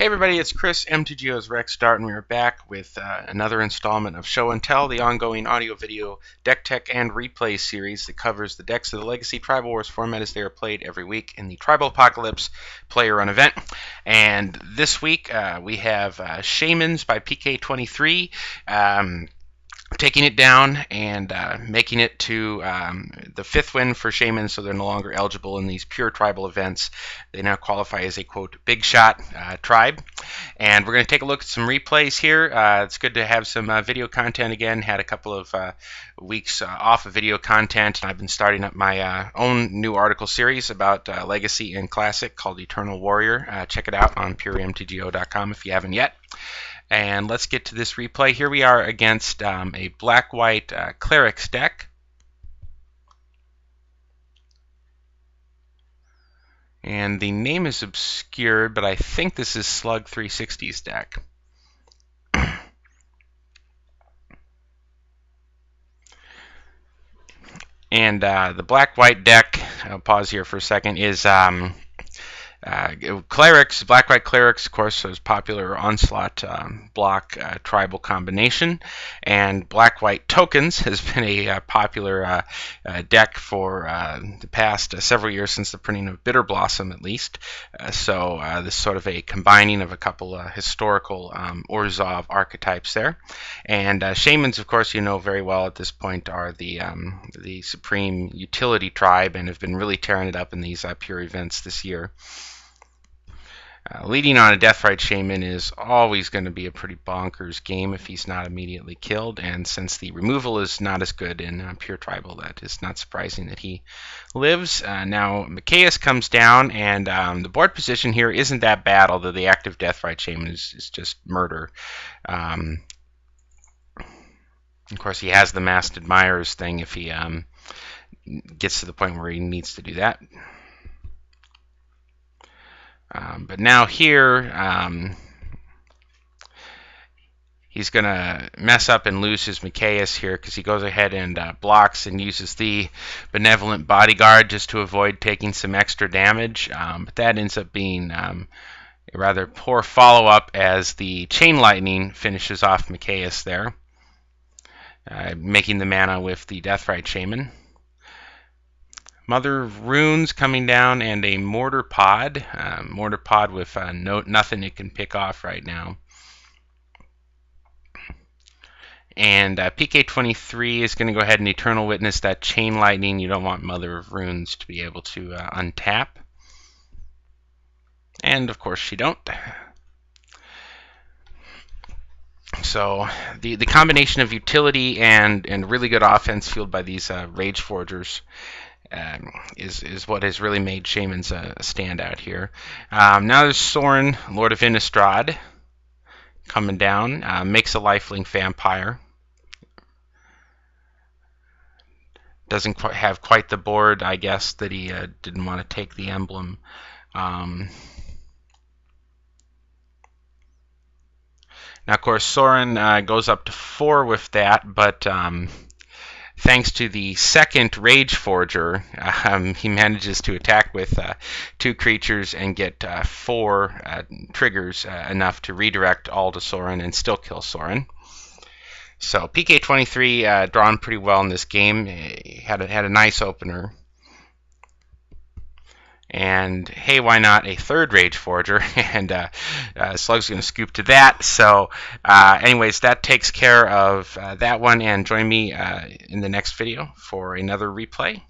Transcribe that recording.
Hey everybody, it's Chris, M2Go's Rex Dart, and we are back with another installment of Show and Tell, the ongoing audio-video deck tech and replay series that covers the decks of the Legacy Tribal Wars format as they are played every week in the Tribal Apocalypse Player Run event. And this week we have Shamans by pk23. Taking it down and making it to the 5th win for Shamans, so they're no longer eligible in these pure tribal events. They now qualify as a, quote, big shot tribe. And we're going to take a look at some replays here. It's good to have some video content again. Had a couple of weeks off of video content, and I've been starting up my own new article series about Legacy and Classic called Eternal Warrior. Check it out on puremtgo.com if you haven't yet. And let's get to this replay. Here we are against a black-white Clerics deck. And the name is obscured, but I think this is slug360's deck. And the black-white deck, I'll pause here for a second, is Clerics, black-white Clerics, of course, is popular Onslaught block tribal combination, and black-white Tokens has been a popular deck for the past several years, since the printing of Bitter Blossom at least. So this is sort of a combining of a couple historical Orzhov archetypes there. And Shamans, of course, you know very well at this point, are the supreme utility tribe and have been really tearing it up in these pure events this year. Leading on a Deathrite Shaman is always going to be a pretty bonkers game if he's not immediately killed, and since the removal is not as good in pure tribal, that is not surprising that he lives. Now Mikaeus comes down, and the board position here isn't that bad, although the active Deathrite Shaman is just murder. Of course, he has the Masked Admirers thing if he gets to the point where he needs to do that. But now here, he's going to mess up and lose his Mikaeus here because he goes ahead and blocks and uses the Benevolent Bodyguard just to avoid taking some extra damage. But that ends up being a rather poor follow-up as the Chain Lightning finishes off Mikaeus there, making the mana with the Deathrite Shaman. Mother of Runes coming down, and a Mortar Pod. Mortar Pod with nothing it can pick off right now. And pk23 is going to go ahead and Eternal Witness that Chain Lightning. You don't want Mother of Runes to be able to untap. And of course you don't. So the combination of utility and really good offense fueled by these Rage Forgers is what has really made Shamans a standout here. Now there's Sorin, Lord of Innistrad, coming down. Makes a lifelink vampire. Doesn't have quite the board, I guess, that he didn't want to take the emblem. Now, of course, Sorin goes up to 4 with that, but thanks to the second Rage Forger, he manages to attack with 2 creatures and get 4 triggers, enough to redirect all to Sorin and still kill Sorin. So pk23 drawn pretty well in this game. He had a nice opener. And hey, why not a 3rd Rage Forger? And Slug's going to scoop to that. So anyways, that takes care of that one. And join me in the next video for another replay.